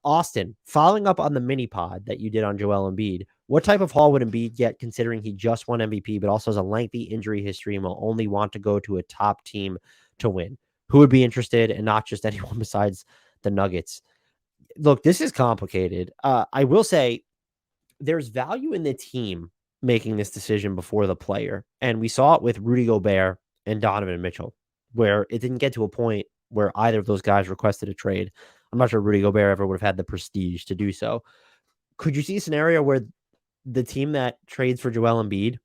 Austin, following up on the mini pod that you did on Joel Embiid, what type of haul would Embiid get considering he just won MVP, but also has a lengthy injury history and will only want to go to a top team to win? Who would be interested, and not just anyone besides the Nuggets? Look, this is complicated. I will say there's value in the team making this decision before the player. And we saw it with Rudy Gobert and Donovan Mitchell, where it didn't get to a point where either of those guys requested a trade. I'm not sure Rudy Gobert ever would have had the prestige to do so. Could you see a scenario where the team that trades for Joel Embiid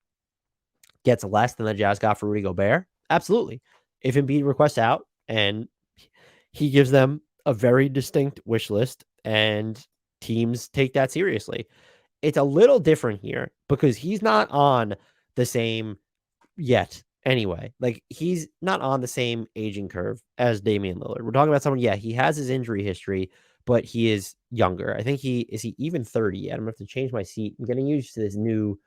gets less than the Jazz got for Rudy Gobert? Absolutely. If Embiid requests out and he gives them a very distinct wish list and teams take that seriously. It's a little different here because he's not on the same yet anyway. Like, he's not on the same aging curve as Damian Lillard. We're talking about someone, yeah, he has his injury history, but he is younger. I think he even 30 yet? I'm gonna have to change my seat. I'm getting used to this new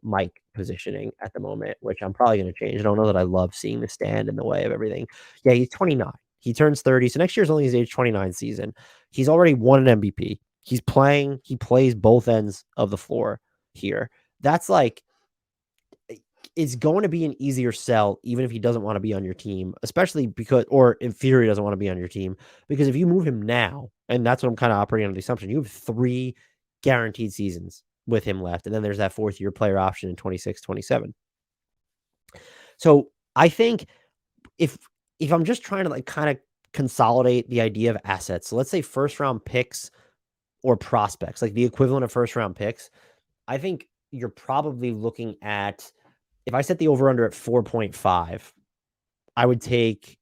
mic positioning at the moment, which I'm probably going to change. I don't know that I love seeing the stand in the way of everything. Yeah, he's 29. He turns 30. So next year's only his age 29 season. He's already won an MVP. He plays both ends of the floor here. That's like, it's going to be an easier sell, even if he doesn't want to be on your team, especially because, or in theory, doesn't want to be on your team. Because if you move him now, and that's what I'm kind of operating on the assumption, you have 3 guaranteed seasons with him left. And then there's that 4th-year player option in 26, 27. So I think if I'm just trying to like kind of consolidate the idea of assets, so let's say first round picks or prospects, like the equivalent of first round picks, I think you're probably looking at, if I set the over under at 4.5, I would take,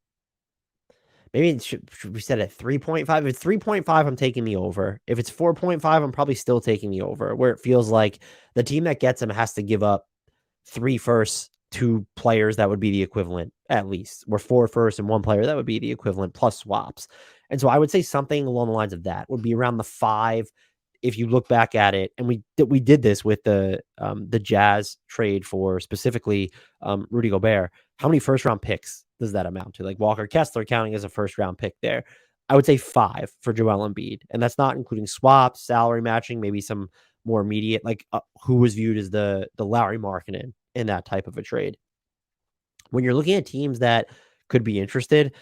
maybe it should we set it at 3.5? If it's 3.5, I'm taking the over. If it's 4.5, I'm probably still taking the over, where it feels like the team that gets him has to give up 3 firsts, 2 players that would be the equivalent, at least, or 4 firsts and 1 player that would be the equivalent, plus swaps. And so I would say something along the lines of that would be around the 5. If you look back at it, and we did this with the Jazz trade for specifically Rudy Gobert. How many first round picks does that amount to? Like Walker Kessler counting as a first round pick there. I would say 5 for Joel Embiid, and that's not including swaps, salary matching, maybe some more immediate, like who was viewed as the Lauri Markkanen in that type of a trade. When you're looking at teams that could be interested,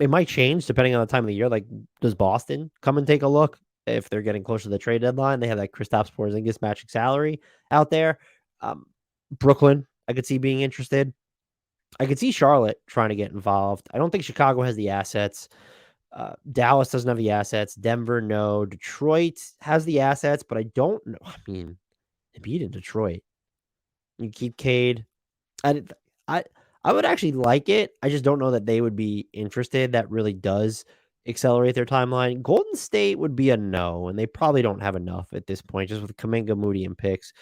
it might change depending on the time of the year. Like, does Boston come and take a look if they're getting closer to the trade deadline? They have that Kristaps Porzingis matching salary out there. Brooklyn, I could see being interested. I could see Charlotte trying to get involved. I don't think Chicago has the assets. Dallas doesn't have the assets. Denver, no. Detroit has the assets, but I don't know. I mean, they beat in Detroit. You keep Cade. I, I, I would actually like it. I just don't know that they would be interested. That really does accelerate their timeline. Golden State would be a no, and they probably don't have enough at this point, just with Kuminga, Moody, and picks.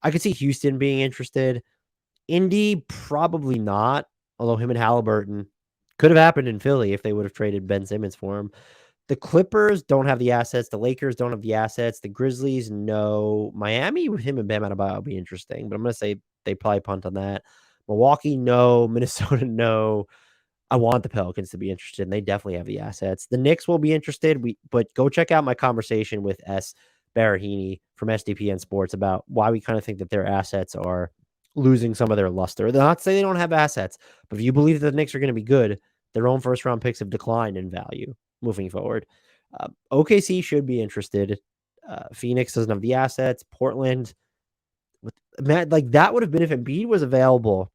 I could see Houston being interested. Indy, probably not, although him and Halliburton could have happened in Philly if they would have traded Ben Simmons for him. The Clippers don't have the assets. The Lakers don't have the assets. The Grizzlies, no. Miami with him and Bam Adebayo will be interesting, but I'm going to say they probably punt on that. Milwaukee, no. Minnesota, no. I want the Pelicans to be interested, and they definitely have the assets. The Knicks will be interested, but go check out my conversation with S. Barahini from SDPN Sports about why we kind of think that their assets are losing some of their luster. They're not saying they don't have assets, but if you believe that the Knicks are going to be good, their own first-round picks have declined in value moving forward. OKC should be interested. Phoenix doesn't have the assets. Portland, like that would have been if Embiid was available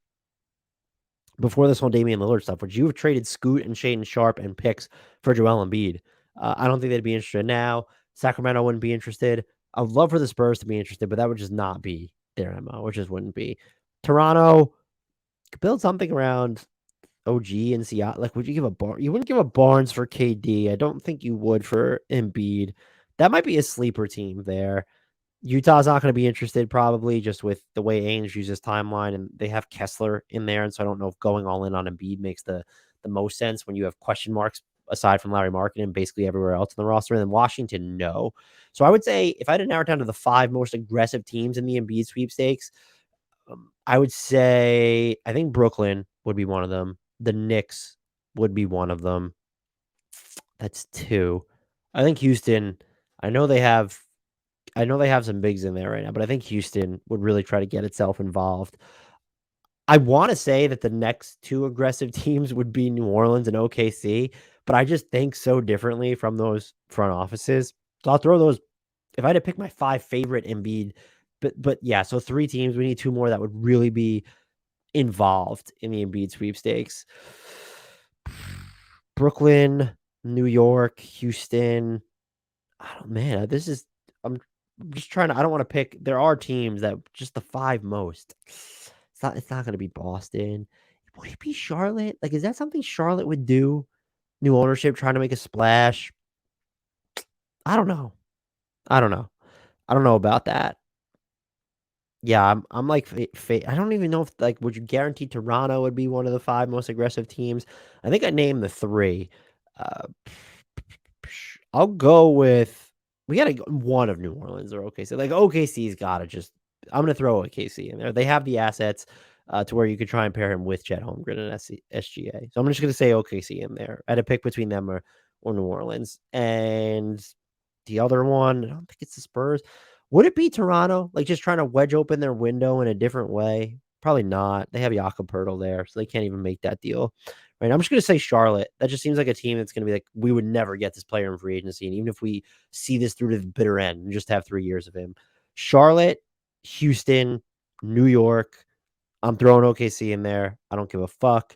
before this whole Damian Lillard stuff. Would you have traded Scoot and Shaden Sharp and picks for Joel Embiid? I don't think they'd be interested now. Sacramento wouldn't be interested. I would love for the Spurs to be interested, but that would just not be their MO, which just wouldn't be. Toronto, build something around OG and Seattle. Like, would you give you wouldn't give a Barnes for KD. I don't think you would for Embiid. That might be a sleeper team there. Utah's not going to be interested probably just with the way Ainge uses timeline, and they have Kessler in there. And so I don't know if going all in on Embiid makes the most sense when you have question marks aside from Lauri Markkanen and basically everywhere else in the roster. And then Washington, no. So I would say if I had to narrow it down to the 5 most aggressive teams in the Embiid sweepstakes, I would say I think Brooklyn would be one of them. The Knicks would be one of them. That's 2. I think Houston, I know they have I know they have some bigs in there right now, but I think Houston would really try to get itself involved. I wanna say that the next 2 aggressive teams would be New Orleans and OKC, but I just think so differently from those front offices. So I'll throw those if I had to pick my 5 favorite Embiid, but yeah, so 3 teams, we need 2 more that would really be involved in the Embiid sweepstakes. Brooklyn, New York, Houston. I don't man, this is I'm I'm just trying to I don't wanna pick there are teams that just the 5 most. It's not gonna be Boston. Would it be Charlotte? Like, is that something Charlotte would do? New ownership trying to make a splash? I don't know. I don't know. I don't know about that. Yeah, I'm like I don't even know if like would you guarantee Toronto would be one of the 5 most aggressive teams? I think I named the 3. Uh, I'll go with we gotta go one of New Orleans or OKC. Like OKC's gotta just I'm gonna throw OKC in there. They have the assets to where you could try and pair him with Chet Holmgren and SGA. So I'm just gonna say OKC in there. I had to pick between them or New Orleans. And the other one, I don't think it's the Spurs. Would it be Toronto? Like just trying to wedge open their window in a different way? Probably not. They have Jakob Poeltl there, so they can't even make that deal. Right. I'm just gonna say Charlotte. That just seems like a team that's gonna be like, we would never get this player in free agency. And even if we see this through to the bitter end and just have 3 years of him. Charlotte, Houston, New York. I'm throwing OKC in there. I don't give a fuck.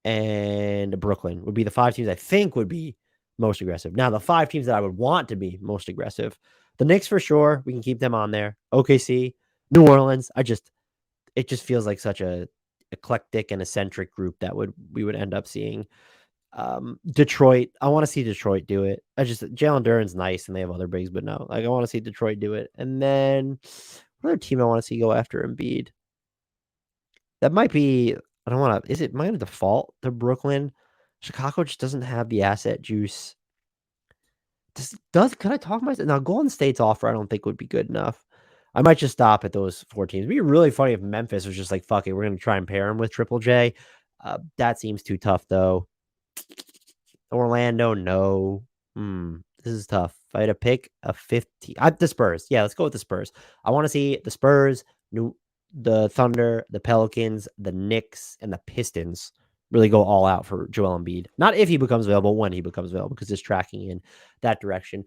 And Brooklyn would be the 5 teams I think would be most aggressive. Now, the 5 teams that I would want to be most aggressive, the Knicks for sure. We can keep them on there. OKC, New Orleans. It just feels like such a eclectic and eccentric group that we would end up seeing. Detroit, I want to see Detroit do it. Jalen Duren's nice and they have other bigs, but no, like I want to see Detroit do it. And then what other team I want to see go after Embiid? That might be I don't want to. Is it might have default to Brooklyn? Chicago just doesn't have the asset juice. Could I talk myself now? Golden State's offer I don't think would be good enough. I might just stop at those 4 teams. It'd be really funny if Memphis was just like, fuck it, we're gonna try and pair him with Triple J. That seems too tough though. Orlando, no. This is tough. If I had to pick a 50, the Spurs. Yeah, let's go with the Spurs. I want to see the Spurs, the Thunder, the Pelicans, the Knicks, and the Pistons really go all out for Joel Embiid. Not if he becomes available, when he becomes available, because it's tracking in that direction.